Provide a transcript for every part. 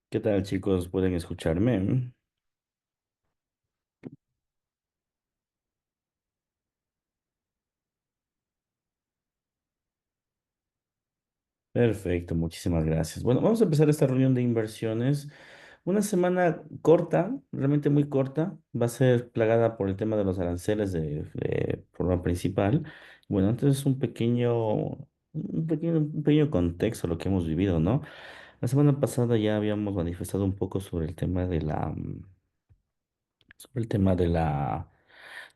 ¿Qué tal, chicos? ¿Pueden escucharme? Perfecto, muchísimas gracias. Bueno, vamos a empezar esta reunión de inversiones. Una semana corta, realmente muy corta. Va a ser plagada por el tema de los aranceles de forma principal. Bueno, entonces un pequeño contexto a lo que hemos vivido, ¿no? La semana pasada ya habíamos manifestado un poco sobre el tema de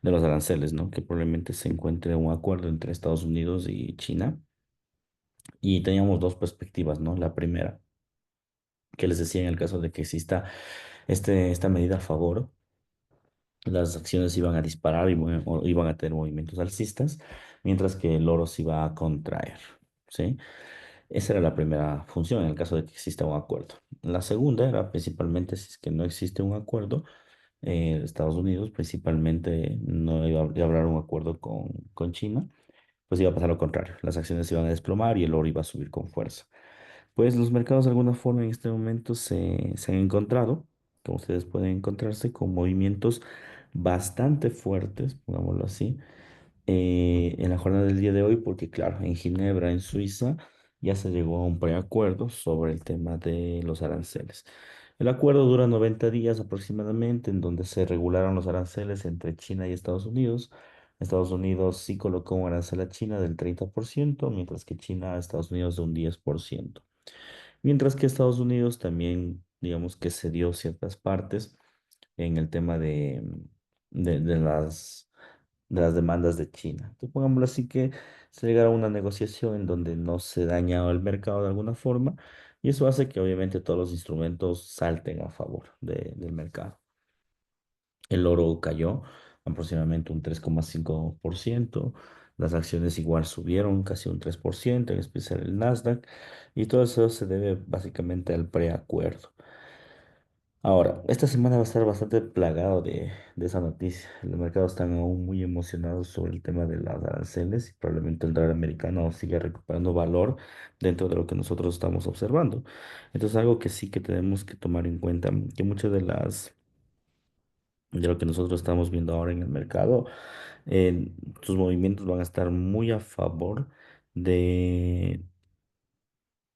los aranceles, ¿no? Que probablemente se encuentre un acuerdo entre Estados Unidos y China. Y teníamos dos perspectivas, ¿no? La primera, que les decía en el caso de que exista esta medida a favor, las acciones iban a disparar y o iban a tener movimientos alcistas, mientras que el oro se iba a contraer, ¿sí? Esa era la primera función en el caso de que exista un acuerdo. La segunda era principalmente si es que no existe un acuerdo, Estados Unidos principalmente no iba a hablar un acuerdo con China, pues iba a pasar lo contrario. Las acciones se iban a desplomar y el oro iba a subir con fuerza. Pues los mercados de alguna forma en este momento se han encontrado, como ustedes pueden encontrarse, con movimientos bastante fuertes, pongámoslo así, en la jornada del día de hoy, porque claro, en Ginebra, en Suiza, ya se llegó a un preacuerdo sobre el tema de los aranceles. El acuerdo dura 90 días aproximadamente, en donde se regularon los aranceles entre China y Estados Unidos. Estados Unidos sí colocó un arancel a China del 30%, mientras que China a Estados Unidos de un 10%. Mientras que Estados Unidos también, digamos que cedió ciertas partes en el tema de las demandas de China. Entonces, pongámoslo así que se llegará a una negociación en donde no se daña el mercado de alguna forma y eso hace que obviamente todos los instrumentos salten a favor del mercado. El oro cayó aproximadamente un 3,5%. Las acciones igual subieron casi un 3%, en especial el Nasdaq. Y todo eso se debe básicamente al preacuerdo. Ahora, esta semana va a estar bastante plagado de esa noticia. Los mercados están aún muy emocionados sobre el tema de las aranceles y probablemente el dólar americano siga recuperando valor dentro de lo que nosotros estamos observando. Entonces, algo que sí que tenemos que tomar en cuenta, que muchas de lo que nosotros estamos viendo ahora en el mercado, sus movimientos van a estar muy a favor de,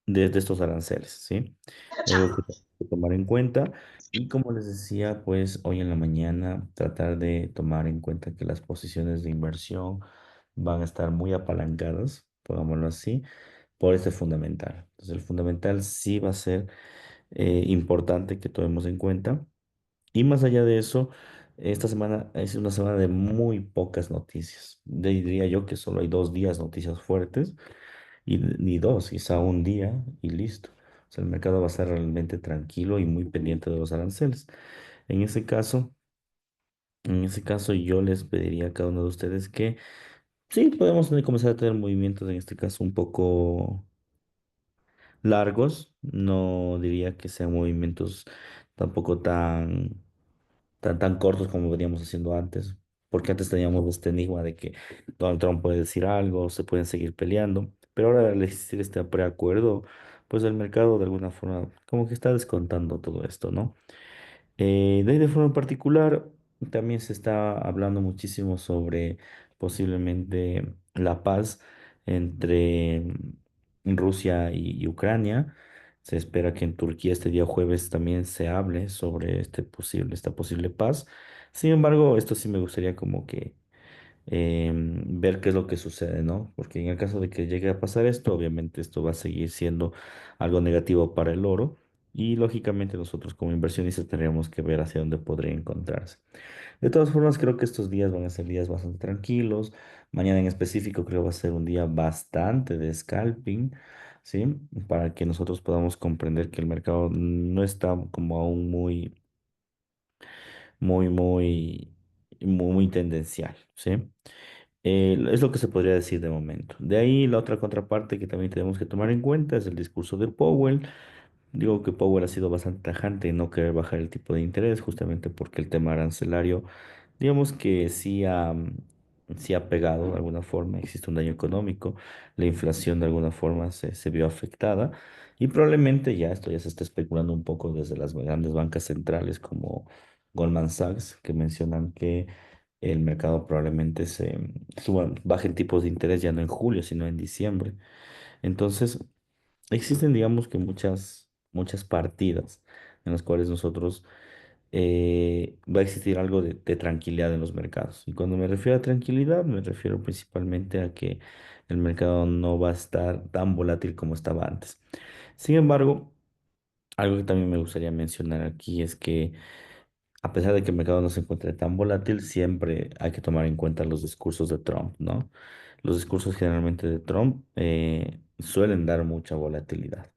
de estos aranceles, ¿sí? Es algo que tenemos que tomar en cuenta. Y como les decía, pues hoy en la mañana tratar de tomar en cuenta que las posiciones de inversión van a estar muy apalancadas, pongámoslo así, por este fundamental. Entonces, el fundamental sí va a ser importante que tomemos en cuenta. Y más allá de eso, esta semana es una semana de muy pocas noticias. Diría yo que solo hay 2 días noticias fuertes y ni dos, quizá un día y listo. O sea, el mercado va a estar realmente tranquilo y muy pendiente de los aranceles. En ese caso, en ese caso yo les pediría a cada uno de ustedes que sí, podemos comenzar a tener movimientos en este caso un poco largos. No diría que sean movimientos tampoco tan cortos como veníamos haciendo antes, porque antes teníamos este enigma de que Donald Trump puede decir algo, se pueden seguir peleando, pero ahora al existir este preacuerdo, pues el mercado de alguna forma como que está descontando todo esto, ¿no? De ahí de forma particular, también se está hablando muchísimo sobre posiblemente la paz entre Rusia y Ucrania. Se espera que en Turquía este día jueves también se hable sobre esta posible paz. Sin embargo, esto sí me gustaría como que ver qué es lo que sucede, ¿no? Porque en el caso de que llegue a pasar esto, obviamente esto va a seguir siendo algo negativo para el oro y lógicamente nosotros como inversionistas tendríamos que ver hacia dónde podría encontrarse. De todas formas, creo que estos días van a ser días bastante tranquilos. Mañana en específico creo va a ser un día bastante de scalping, ¿sí? Para que nosotros podamos comprender que el mercado no está como aún muy, muy, muy tendencial, ¿sí? Es lo que se podría decir de momento. De ahí la otra contraparte que también tenemos que tomar en cuenta es el discurso de Powell. Digo que Powell ha sido bastante tajante en no querer bajar el tipo de interés, justamente porque el tema arancelario, digamos que sí sí ha pegado de alguna forma, existe un daño económico, la inflación de alguna forma se vio afectada y probablemente ya esto ya se está especulando un poco desde las grandes bancas centrales como Goldman Sachs, que mencionan que el mercado probablemente bajen tipos de interés ya no en julio, sino en diciembre. Entonces, existen, digamos que muchas partidas en las cuales nosotros va a existir algo de tranquilidad en los mercados. Y cuando me refiero a tranquilidad, me refiero principalmente a que el mercado no va a estar tan volátil como estaba antes. Sin embargo, algo que también me gustaría mencionar aquí es que a pesar de que el mercado no se encuentre tan volátil, siempre hay que tomar en cuenta los discursos de Trump, ¿no? Los discursos generalmente de Trump suelen dar mucha volatilidad.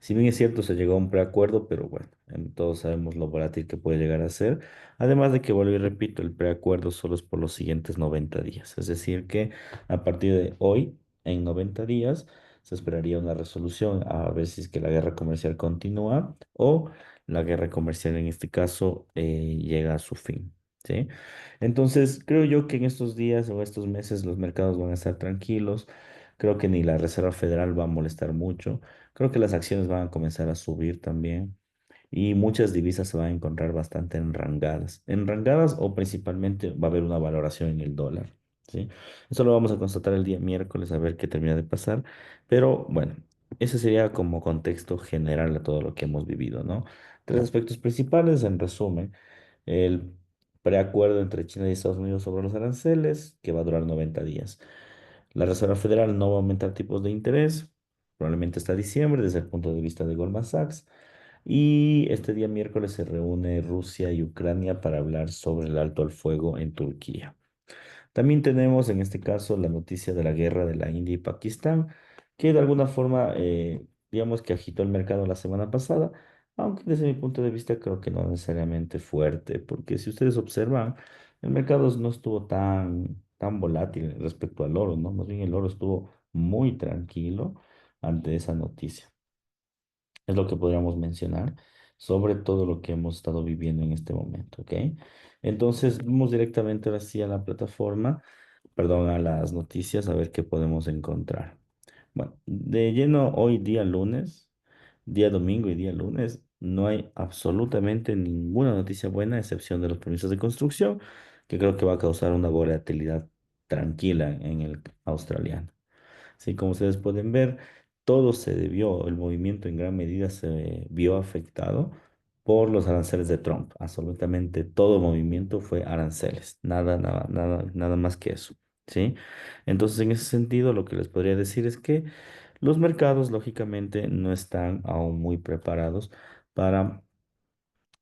Si bien es cierto, se llegó a un preacuerdo, pero bueno, todos sabemos lo volátil que puede llegar a ser. Además de que, vuelvo y repito, el preacuerdo solo es por los siguientes 90 días. Es decir, que a partir de hoy, en 90 días, se esperaría una resolución a ver si es que la guerra comercial continúa o la guerra comercial en este caso llega a su fin, ¿sí? Entonces, creo yo que en estos días o estos meses los mercados van a estar tranquilos. Creo que ni la Reserva Federal va a molestar mucho. Creo que las acciones van a comenzar a subir también. Y muchas divisas se van a encontrar bastante enrangadas. Enrangadas o principalmente va a haber una valoración en el dólar, ¿sí? Eso lo vamos a constatar el día miércoles a ver qué termina de pasar. Pero bueno, ese sería como contexto general a todo lo que hemos vivido, ¿no? Tres aspectos principales, en resumen, el preacuerdo entre China y Estados Unidos sobre los aranceles, que va a durar 90 días. La Reserva Federal no va a aumentar tipos de interés, probablemente hasta diciembre, desde el punto de vista de Goldman Sachs. Y este día miércoles se reúne Rusia y Ucrania para hablar sobre el alto al fuego en Turquía. También tenemos en este caso la noticia de la guerra de la India y Pakistán, que de alguna forma, digamos que agitó el mercado la semana pasada, aunque desde mi punto de vista creo que no necesariamente fuerte, porque si ustedes observan, el mercado no estuvo tan volátil respecto al oro, ¿no? Más bien el oro estuvo muy tranquilo ante esa noticia. Es lo que podríamos mencionar sobre todo lo que hemos estado viviendo en este momento, ¿ok? Entonces, vamos directamente ahora sí a la plataforma, perdón, a las noticias, a ver qué podemos encontrar. Bueno, de lleno hoy día lunes, día domingo y día lunes, no hay absolutamente ninguna noticia buena, a excepción de los permisos de construcción, que creo que va a causar una volatilidad tranquila en el australiano. Sí, como ustedes pueden ver, todo se debió, el movimiento en gran medida se vio afectado por los aranceles de Trump. Absolutamente todo movimiento fue aranceles, nada más que eso. ¿Sí? Entonces, en ese sentido, lo que les podría decir es que los mercados, lógicamente, no están aún muy preparados para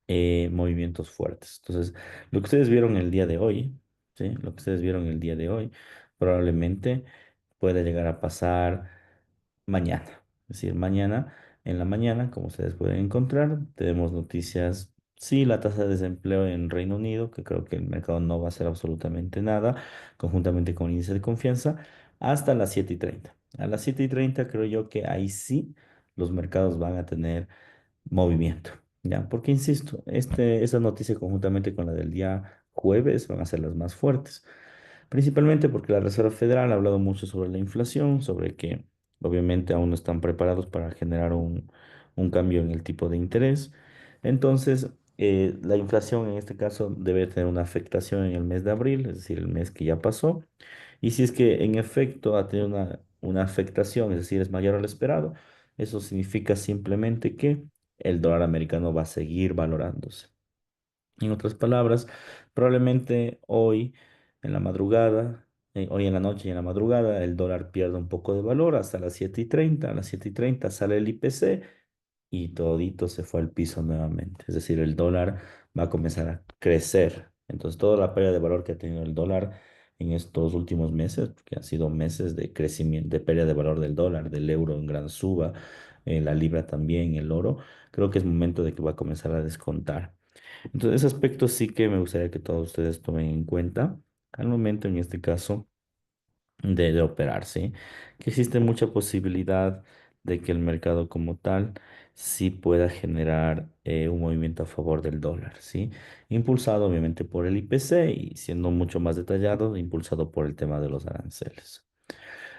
movimientos fuertes. Entonces, lo que ustedes vieron el día de hoy, ¿sí? Lo que ustedes vieron el día de hoy, probablemente puede llegar a pasar mañana. Es decir, mañana, en la mañana, como ustedes pueden encontrar, tenemos noticias. Sí, la tasa de desempleo en Reino Unido, que creo que el mercado no va a hacer absolutamente nada, conjuntamente con el índice de confianza, hasta las 7:30. A las 7:30 creo yo que ahí sí los mercados van a tener movimiento. ¿Ya? Porque insisto, esta noticia conjuntamente con la del día jueves van a ser las más fuertes. Principalmente porque la Reserva Federal ha hablado mucho sobre la inflación, sobre que obviamente aún no están preparados para generar un cambio en el tipo de interés. Entonces, la inflación en este caso debe tener una afectación en el mes de abril, es decir, el mes que ya pasó. Y si es que en efecto ha tenido una afectación, es decir, es mayor al esperado, eso significa simplemente que el dólar americano va a seguir valorándose. En otras palabras, probablemente hoy en la madrugada, hoy en la noche y en la madrugada, el dólar pierde un poco de valor hasta las 7:30. A las 7:30 sale el IPC y todito se fue al piso nuevamente. Es decir, el dólar va a comenzar a crecer. Entonces, toda la pérdida de valor que ha tenido el dólar en estos últimos meses, porque han sido meses de crecimiento, de pérdida de valor del dólar, del euro en gran suba, la libra también, el oro, creo que es momento de que va a comenzar a descontar. Entonces, ese aspecto sí que me gustaría que todos ustedes tomen en cuenta al momento, en este caso, de operar, ¿sí? Que existe mucha posibilidad de que el mercado como tal sí pueda generar un movimiento a favor del dólar, ¿sí? Impulsado obviamente por el IPC y siendo mucho más detallado, impulsado por el tema de los aranceles.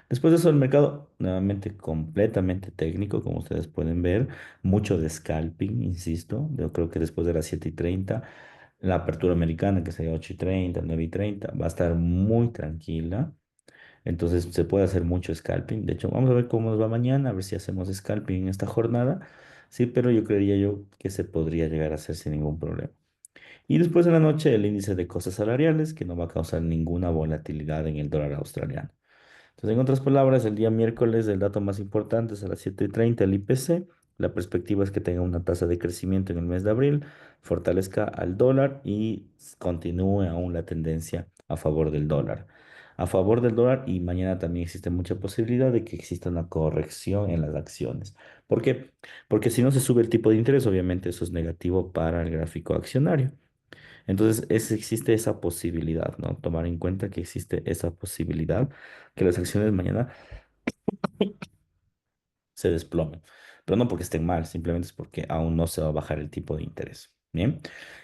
Después de eso, el mercado nuevamente completamente técnico, como ustedes pueden ver, mucho de scalping, insisto. Yo creo que después de las 7:30, la apertura americana, que sería 8:30, 9:30, va a estar muy tranquila. Entonces se puede hacer mucho scalping. De hecho, vamos a ver cómo nos va mañana, a ver si hacemos scalping en esta jornada. Sí, pero yo creería yo que se podría llegar a hacer sin ningún problema. Y después de la noche, el índice de costes salariales, que no va a causar ninguna volatilidad en el dólar australiano. Entonces, en otras palabras, el día miércoles el dato más importante es a las 7:30 el IPC. La perspectiva es que tenga una tasa de crecimiento en el mes de abril, fortalezca al dólar y continúe aún la tendencia a favor del dólar. A favor del dólar y mañana también existe mucha posibilidad de que exista una corrección en las acciones. ¿Por qué? Porque si no se sube el tipo de interés, obviamente eso es negativo para el gráfico accionario. Entonces, existe esa posibilidad, ¿no? Tomar en cuenta que existe esa posibilidad que las acciones mañana se desplomen. Pero no porque estén mal, simplemente es porque aún no se va a bajar el tipo de interés. Bien,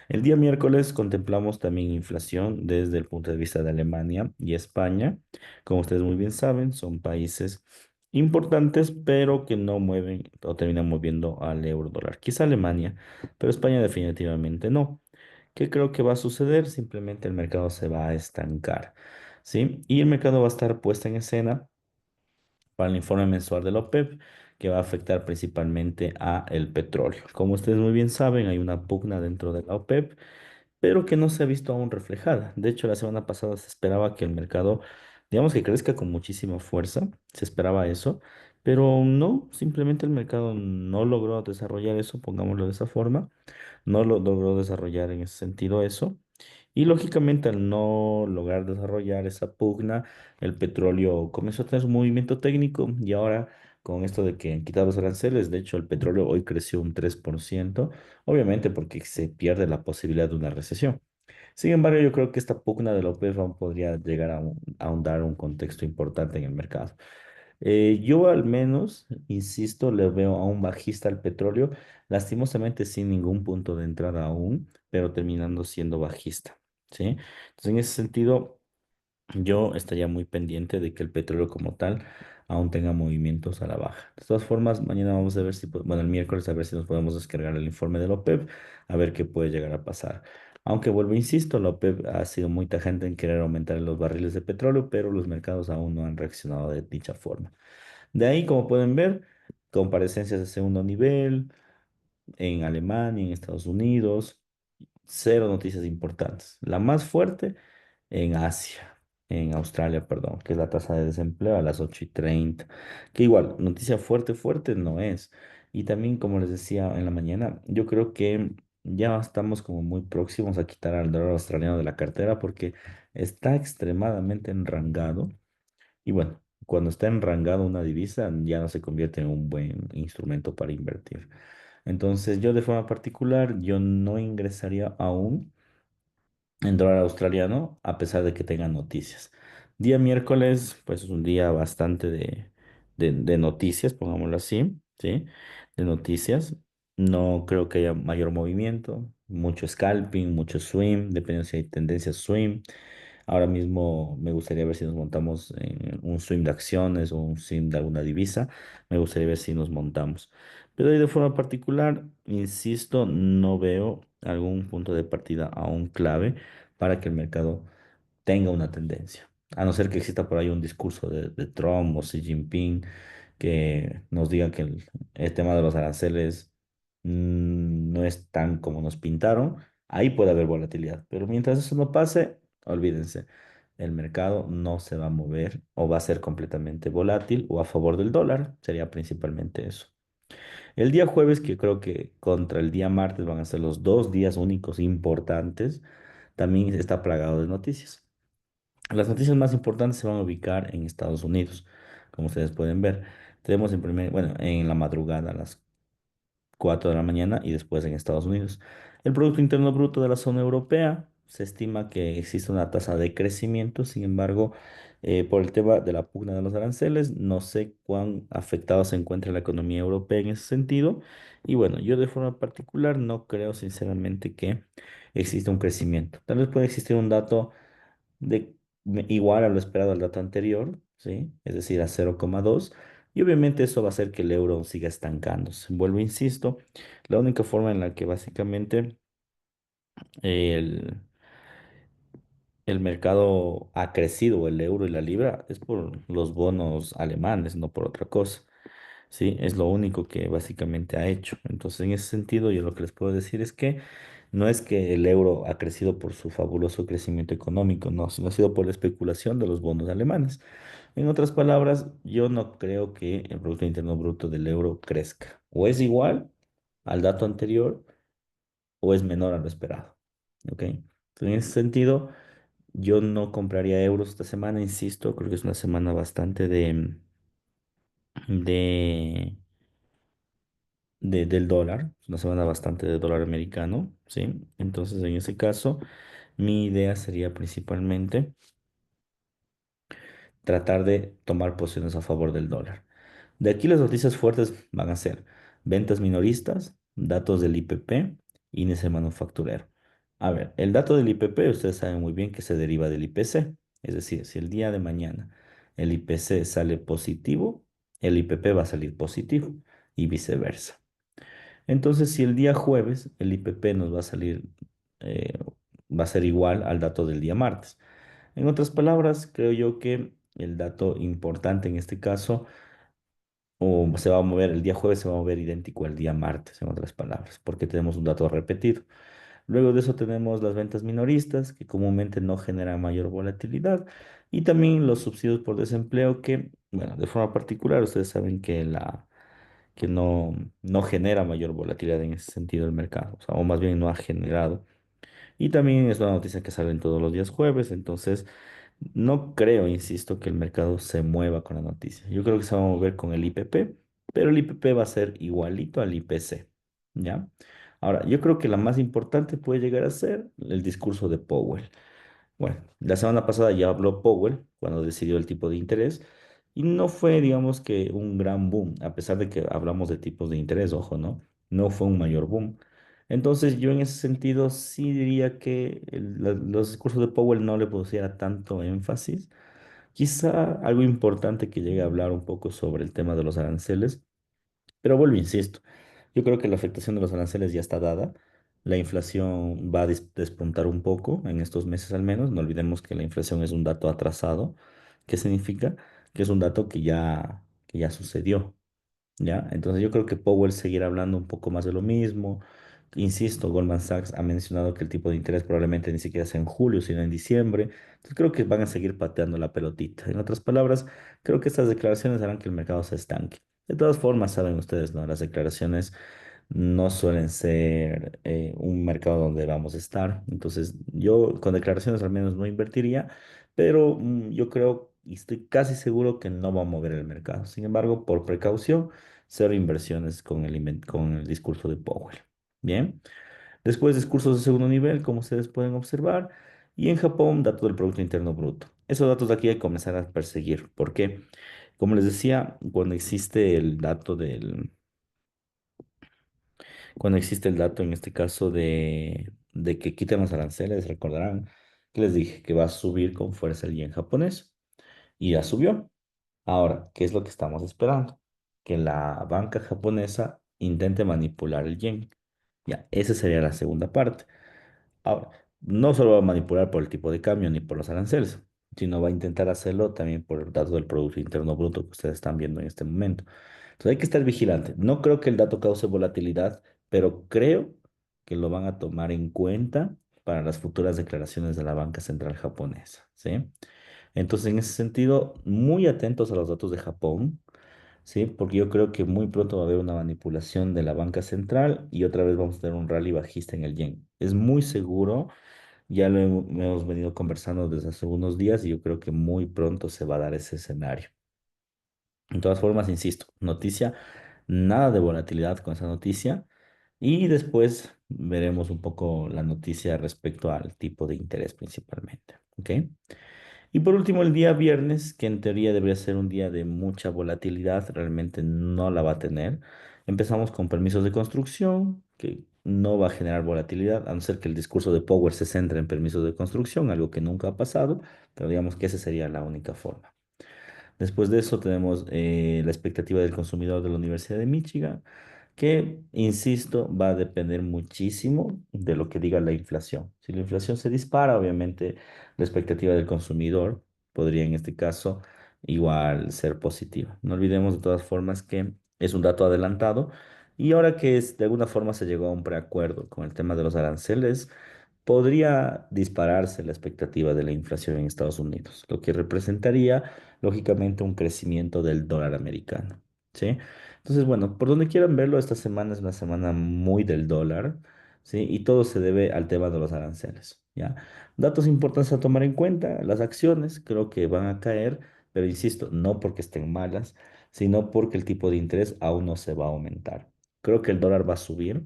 el día miércoles contemplamos también inflación desde el punto de vista de Alemania y España. Como ustedes muy bien saben, son países importantes, pero que no mueven o terminan moviendo al euro dólar. Quizá Alemania, pero España definitivamente no. ¿Qué creo que va a suceder? Simplemente el mercado se va a estancar, ¿sí? Y el mercado va a estar puesto en escena para el informe mensual de la OPEP, que va a afectar principalmente a el petróleo. Como ustedes muy bien saben, hay una pugna dentro de la OPEP, pero que no se ha visto aún reflejada. De hecho, la semana pasada se esperaba que el mercado, digamos que crezca con muchísima fuerza, se esperaba eso, pero no, simplemente el mercado no logró desarrollar eso, pongámoslo de esa forma, no lo logró desarrollar en ese sentido eso. Y lógicamente al no lograr desarrollar esa pugna, el petróleo comenzó a tener un movimiento técnico y ahora con esto de que han quitado los aranceles, de hecho el petróleo hoy creció un 3%, obviamente porque se pierde la posibilidad de una recesión. Sin embargo, yo creo que esta pugna de la OPEP aún podría llegar a ahondar un contexto importante en el mercado. Yo al menos, insisto, le veo a un bajista al petróleo, lastimosamente sin ningún punto de entrada aún, pero terminando siendo bajista, ¿sí? Entonces, en ese sentido, yo estaría muy pendiente de que el petróleo como tal aún tenga movimientos a la baja. De todas formas, mañana vamos a ver si, bueno, el miércoles a ver si nos podemos descargar el informe de la OPEP, a ver qué puede llegar a pasar. Aunque vuelvo, insisto, la OPEP ha sido muy tajante en querer aumentar los barriles de petróleo, pero los mercados aún no han reaccionado de dicha forma. De ahí, como pueden ver, comparecencias de segundo nivel en Alemania, en Estados Unidos, cero noticias importantes. La más fuerte en Asia, en Australia, perdón, que es la tasa de desempleo a las 8:30, que igual, noticia fuerte, fuerte no es. Y también, como les decía en la mañana, yo creo que ya estamos como muy próximos a quitar al dólar australiano de la cartera porque está extremadamente enrangado. Y bueno, cuando está enrangado una divisa, ya no se convierte en un buen instrumento para invertir. Entonces, yo de forma particular, yo no ingresaría aún en dólar australiano, a pesar de que tenga noticias. Día miércoles, pues es un día bastante de noticias, pongámoslo así, ¿sí? De noticias. No creo que haya mayor movimiento, mucho scalping, mucho swing, dependiendo si hay tendencia swing. Ahora mismo me gustaría ver si nos montamos en un swing de acciones o un swing de alguna divisa. Me gustaría ver si nos montamos. Pero ahí de forma particular, insisto, no veo algún punto de partida aún clave para que el mercado tenga una tendencia. A no ser que exista por ahí un discurso de Trump o Xi Jinping que nos diga que el tema de los aranceles no es tan como nos pintaron, ahí puede haber volatilidad. Pero mientras eso no pase, olvídense, el mercado no se va a mover o va a ser completamente volátil o a favor del dólar, sería principalmente eso. El día jueves, que creo que contra el día martes van a ser los dos días únicos importantes, también está plagado de noticias. Las noticias más importantes se van a ubicar en Estados Unidos, como ustedes pueden ver. Tenemos bueno, en la madrugada a las 4 de la mañana y después en Estados Unidos. El Producto Interno Bruto de la zona europea, se estima que existe una tasa de crecimiento. Sin embargo, por el tema de la pugna de los aranceles, no sé cuán afectado se encuentra la economía europea en ese sentido. Y bueno, yo de forma particular no creo sinceramente que exista un crecimiento. Tal vez puede existir un dato de igual a lo esperado al dato anterior, ¿sí? Es decir, a 0,2. Y obviamente eso va a hacer que el euro siga estancándose. Vuelvo, insisto, la única forma en la que básicamente el, el mercado ha crecido, el euro y la libra, es por los bonos alemanes, no por otra cosa. Sí, es lo único que básicamente ha hecho. Entonces, en ese sentido, yo lo que les puedo decir es que no es que el euro ha crecido por su fabuloso crecimiento económico, no, sino ha sido por la especulación de los bonos alemanes. En otras palabras, yo no creo que el Producto Interno Bruto del euro crezca. O es igual al dato anterior o es menor a lo esperado. ¿Ok? Entonces, en ese sentido, yo no compraría euros esta semana, insisto, creo que es una semana bastante de del dólar, es una semana bastante de dólar americano, ¿sí? Entonces, en ese caso, mi idea sería principalmente tratar de tomar posiciones a favor del dólar. De aquí las noticias fuertes van a ser ventas minoristas, datos del IPP, índice manufacturero. A ver, el dato del IPP, ustedes saben muy bien que se deriva del IPC, es decir, si el día de mañana el IPC sale positivo, el IPP va a salir positivo y viceversa. Entonces, si el día jueves el IPP nos va a salir, eh, va a ser igual al dato del día martes. En otras palabras, creo yo que el dato importante en este caso, o se va a mover, el día jueves se va a mover idéntico al día martes, en otras palabras, porque tenemos un dato repetido. Luego de eso tenemos las ventas minoristas, que comúnmente no generan mayor volatilidad, y también los subsidios por desempleo, que, bueno, de forma particular, ustedes saben que que no genera mayor volatilidad en ese sentido el mercado, o sea, o más bien no ha generado. Y también es una noticia que salen todos los días jueves, entonces no creo, insisto, que el mercado se mueva con la noticia. Yo creo que se va a mover con el IPP, pero el IPP va a ser igualito al IPC, ¿ya? Ahora, yo creo que la más importante puede llegar a ser el discurso de Powell. Bueno, la semana pasada ya habló Powell cuando decidió el tipo de interés y no fue, digamos que, un gran boom, a pesar de que hablamos de tipos de interés, ojo, ¿no? No fue un mayor boom. Entonces yo en ese sentido sí diría que los discursos de Powell no le pusiera tanto énfasis. Quizá algo importante que llegue a hablar un poco sobre el tema de los aranceles, pero vuelvo, insisto, yo creo que la afectación de los aranceles ya está dada. La inflación va a despuntar un poco en estos meses al menos. No olvidemos que la inflación es un dato atrasado. ¿Qué significa? Que es un dato que ya sucedió. ¿Ya? Entonces yo creo que Powell seguirá hablando un poco más de lo mismo. Insisto, Goldman Sachs ha mencionado que el tipo de interés probablemente ni siquiera sea en julio, sino en diciembre. Entonces creo que van a seguir pateando la pelotita. En otras palabras, creo que estas declaraciones harán que el mercado se estanque. De todas formas, saben ustedes, ¿no? Las declaraciones no suelen ser un mercado donde vamos a estar. Entonces, yo con declaraciones al menos no invertiría, pero yo creo y estoy casi seguro que no va a mover el mercado. Sin embargo, por precaución, cero inversiones con con el discurso de Powell. Bien. Después, discursos de segundo nivel, como ustedes pueden observar. Y en Japón, datos del Producto Interno Bruto. Esos datos de aquí hay que comenzar a perseguir. ¿Por qué? Como les decía, cuando existe el dato en este caso de que quitan los aranceles, recordarán que les dije que va a subir con fuerza el yen japonés. Y ya subió. Ahora, ¿qué es lo que estamos esperando? Que la banca japonesa intente manipular el yen. Ya, esa sería la segunda parte. Ahora, no solo va a manipular por el tipo de cambio ni por los aranceles, sino va a intentar hacerlo también por el dato del Producto Interno Bruto que ustedes están viendo en este momento. Entonces hay que estar vigilante. No creo que el dato cause volatilidad, pero creo que lo van a tomar en cuenta para las futuras declaraciones de la banca central japonesa, ¿sí? Entonces, en ese sentido, muy atentos a los datos de Japón, ¿sí? Porque yo creo que muy pronto va a haber una manipulación de la banca central y otra vez vamos a tener un rally bajista en el yen. Es muy seguro, ya hemos venido conversando desde hace unos días y yo creo que muy pronto se va a dar ese escenario. De todas formas, insisto, noticia, nada de volatilidad con esa noticia. Y después veremos un poco la noticia respecto al tipo de interés principalmente. ¿Ok? Y por último, el día viernes, que en teoría debería ser un día de mucha volatilidad, realmente no la va a tener. Empezamos con permisos de construcción, que no va a generar volatilidad, a no ser que el discurso de Power se centre en permisos de construcción, algo que nunca ha pasado, pero digamos que esa sería la única forma. Después de eso tenemos la expectativa del consumidor de la Universidad de Michigan, que, insisto, va a depender muchísimo de lo que diga la inflación. Si la inflación se dispara, obviamente la expectativa del consumidor podría en este caso igual ser positiva. No olvidemos de todas formas que es un dato adelantado y ahora que de alguna forma se llegó a un preacuerdo con el tema de los aranceles, podría dispararse la expectativa de la inflación en Estados Unidos, lo que representaría, lógicamente, un crecimiento del dólar americano, ¿sí? Entonces, bueno, por donde quieran verlo, esta semana es una semana muy del dólar, ¿sí? Y todo se debe al tema de los aranceles, ¿ya? Datos importantes a tomar en cuenta, las acciones creo que van a caer, pero insisto, no porque estén malas, sino porque el tipo de interés aún no se va a aumentar. Creo que el dólar va a subir,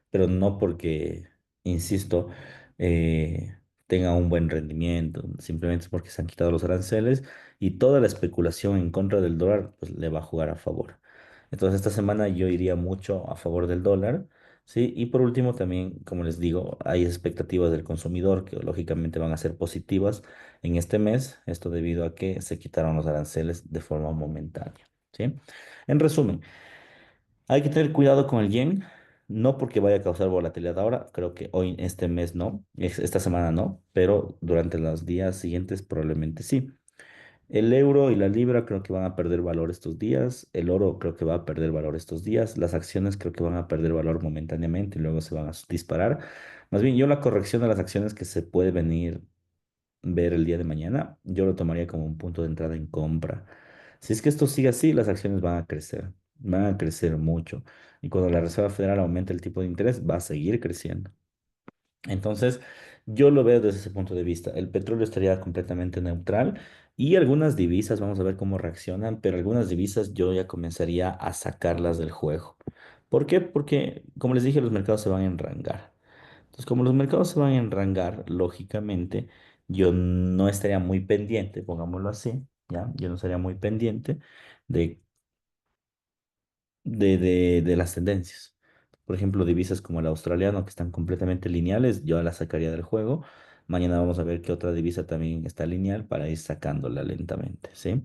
pero no porque, insisto, tenga un buen rendimiento, simplemente es porque se han quitado los aranceles y toda la especulación en contra del dólar pues, le va a jugar a favor. Entonces esta semana yo iría mucho a favor del dólar, ¿sí? Y por último también, como les digo, hay expectativas del consumidor que lógicamente van a ser positivas en este mes, esto debido a que se quitaron los aranceles de forma momentánea, ¿sí? En resumen, hay que tener cuidado con el yen, no porque vaya a causar volatilidad ahora, creo que hoy, este mes no, esta semana no, pero durante los días siguientes probablemente sí. El euro y la libra creo que van a perder valor estos días, el oro creo que va a perder valor estos días, las acciones creo que van a perder valor momentáneamente y luego se van a disparar. Más bien, yo la corrección de las acciones que se puede venir ver el día de mañana, yo lo tomaría como un punto de entrada en compra. Si es que esto sigue así, las acciones van a crecer mucho. Y cuando la Reserva Federal aumente el tipo de interés, va a seguir creciendo. Entonces, yo lo veo desde ese punto de vista. El petróleo estaría completamente neutral y algunas divisas, vamos a ver cómo reaccionan, pero algunas divisas yo ya comenzaría a sacarlas del juego. ¿Por qué? Porque, como les dije, los mercados se van a enrangar. Entonces, como los mercados se van a enrangar, lógicamente, yo no estaría muy pendiente, pongámoslo así, ¿ya? Yo no estaría muy pendiente de, de las tendencias. Por ejemplo, divisas como el australiano, que están completamente lineales, yo las sacaría del juego. Mañana vamos a ver qué otra divisa también está lineal para ir sacándola lentamente, ¿sí?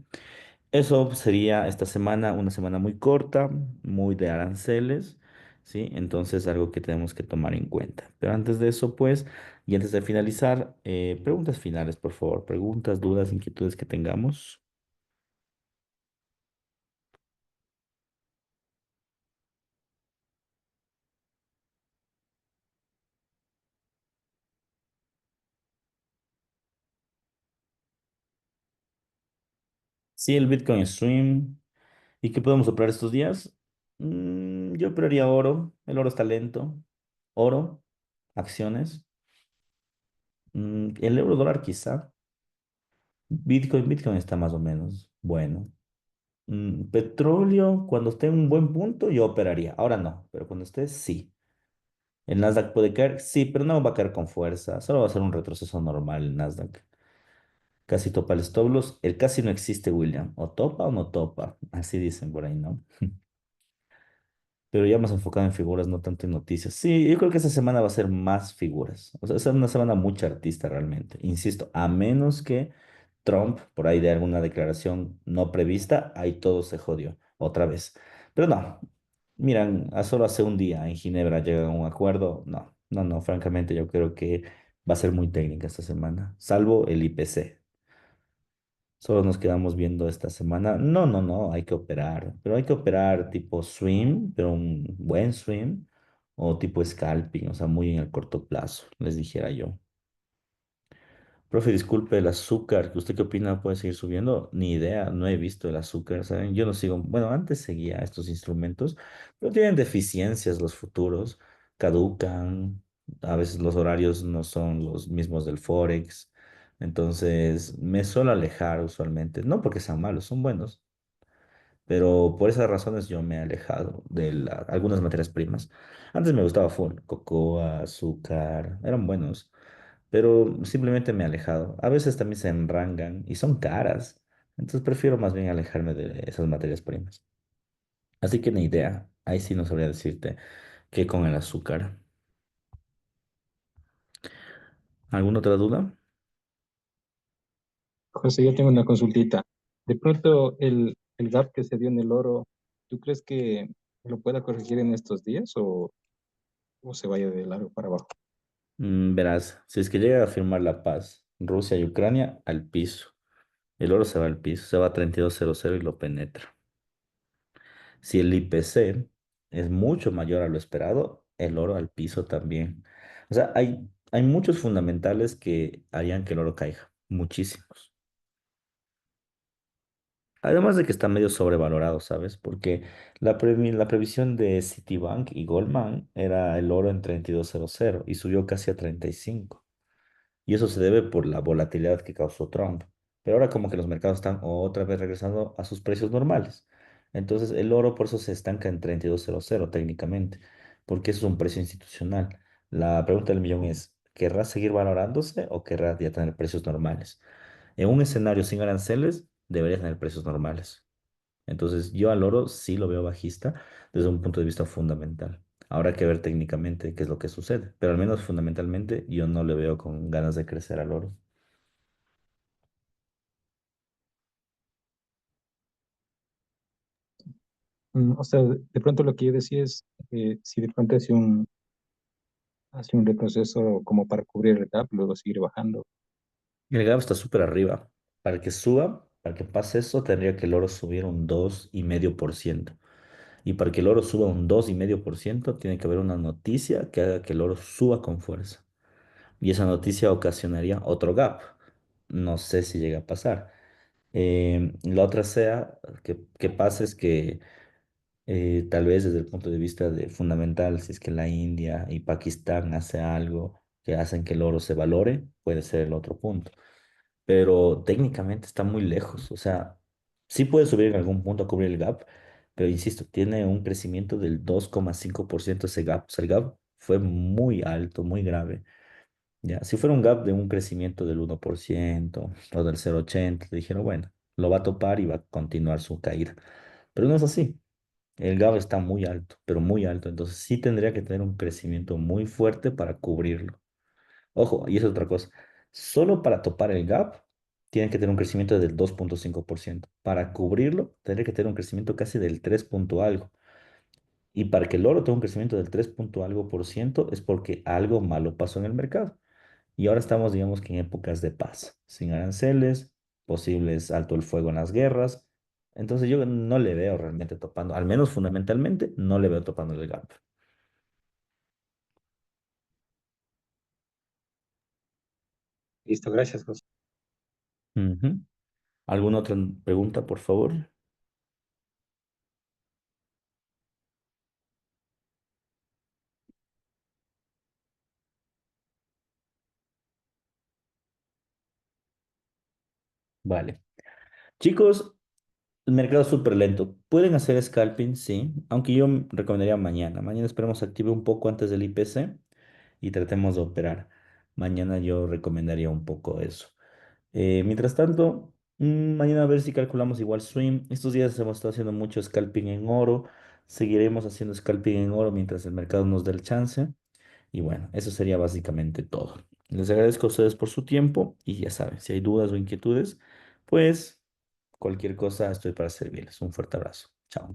Eso sería esta semana, una semana muy corta, muy de aranceles, ¿sí? Entonces, algo que tenemos que tomar en cuenta. Pero antes de eso, pues, y antes de finalizar, preguntas finales, por favor. Preguntas, dudas, inquietudes que tengamos. Sí, el Bitcoin Stream. ¿Y qué podemos operar estos días? Yo operaría oro. El oro está lento. Oro, acciones. El euro dólar quizá. Bitcoin está más o menos bueno. Petróleo, cuando esté en un buen punto, yo operaría. Ahora no, pero cuando esté, sí. El Nasdaq puede caer, sí, pero no va a caer con fuerza. Solo va a ser un retroceso normal el Nasdaq. Casi topa el stop loss. El casi no existe, William. O topa o no topa. Así dicen por ahí, ¿no? Pero ya más enfocado en figuras, no tanto en noticias. Sí, yo creo que esta semana va a ser más figuras. O sea, es una semana mucha artista realmente. Insisto, a menos que Trump, por ahí de alguna declaración no prevista, ahí todo se jodió otra vez. Pero no, miran, a solo hace un día en Ginebra llegan a un acuerdo. No, no, no, francamente yo creo que va a ser muy técnica esta semana, salvo el IPC. Solo nos quedamos viendo esta semana. No, no, no, hay que operar, pero hay que operar tipo swing, pero un buen swing, o tipo scalping, o sea, muy en el corto plazo, les dijera yo. Profe, disculpe, el azúcar, ¿usted qué opina? ¿Puede seguir subiendo? Ni idea, no he visto el azúcar, ¿saben? Yo no sigo, bueno, antes seguía estos instrumentos, pero tienen deficiencias los futuros, caducan, a veces los horarios no son los mismos del Forex, entonces me suelo alejar usualmente, no porque sean malos, son buenos, Pero por esas razones yo me he alejado de algunas materias primas. Antes me gustaba full, cocoa, azúcar, eran buenos, pero simplemente me he alejado. A veces también se enrangan y son caras, entonces prefiero más bien alejarme de esas materias primas. Así que ni idea, ahí sí no sabría decirte qué con el azúcar. ¿Alguna otra duda? José, yo tengo una consultita. De pronto, el gap que se dio en el oro, ¿tú crees que lo pueda corregir en estos días o se vaya de largo para abajo? Verás, si es que llega a firmar la paz, Rusia y Ucrania, al piso. El oro se va al piso, se va a 32.00 y lo penetra. Si el IPC es mucho mayor a lo esperado, el oro al piso también. O sea, hay muchos fundamentales que harían que el oro caiga, muchísimos. Además de que está medio sobrevalorado, ¿sabes? Porque la previsión de Citibank y Goldman era el oro en 32.00 y subió casi a 35. Y eso se debe por la volatilidad que causó Trump. Pero ahora como que los mercados están otra vez regresando a sus precios normales. Entonces el oro por eso se estanca en 32.00 técnicamente, porque eso es un precio institucional. La pregunta del millón es, ¿querrá seguir valorándose o querrá ya tener precios normales? En un escenario sin aranceles, debería tener precios normales. Entonces, yo al oro sí lo veo bajista desde un punto de vista fundamental. Ahora hay que ver técnicamente qué es lo que sucede, pero al menos fundamentalmente yo no le veo con ganas de crecer al oro. O sea, de pronto lo que yo decía es, si de pronto hace un retroceso como para cubrir el gap, luego seguir bajando. El gap está súper arriba. Para que suba, para que pase eso, tendría que el oro subir un 2,5%. Y para que el oro suba un 2,5%, tiene que haber una noticia que haga que el oro suba con fuerza. Y esa noticia ocasionaría otro gap. No sé si llega a pasar. La otra sea que pase es que tal vez desde el punto de vista de fundamental, si es que la India y Pakistán hace algo que hacen que el oro se valore, puede ser el otro punto. Pero técnicamente está muy lejos. O sea, sí puede subir en algún punto a cubrir el gap, pero insisto, tiene un crecimiento del 2,5% ese gap. O sea, el gap fue muy alto, muy grave. Ya, si fuera un gap de un crecimiento del 1% o del 0,80, te dijeron, bueno, lo va a topar y va a continuar su caída. Pero no es así. El gap está muy alto, pero muy alto. Entonces sí tendría que tener un crecimiento muy fuerte para cubrirlo. Ojo, y es otra cosa. Solo para topar el gap, tiene que tener un crecimiento del 2,5%. Para cubrirlo, tendría que tener un crecimiento casi del 3 punto algo. Y para que el oro tenga un crecimiento del 3 punto algo por ciento, es porque algo malo pasó en el mercado. Y ahora estamos, digamos que en épocas de paz, sin aranceles, posibles alto el fuego en las guerras. Entonces yo no le veo realmente topando, al menos fundamentalmente, no le veo topando el gap. Listo, gracias, José. Ujú. ¿Alguna otra pregunta, por favor? Vale. Chicos, el mercado es súper lento. Pueden hacer scalping, sí, aunque yo recomendaría mañana. Mañana esperemos se active un poco antes del IPC y tratemos de operar. Mañana yo recomendaría un poco eso. Mientras tanto, mañana a ver si calculamos igual swing. Estos días hemos estado haciendo mucho scalping en oro. Seguiremos haciendo scalping en oro mientras el mercado nos dé el chance. Y bueno, eso sería básicamente todo. Les agradezco a ustedes por su tiempo y ya saben, si hay dudas o inquietudes, pues cualquier cosa estoy para servirles. Un fuerte abrazo. Chao.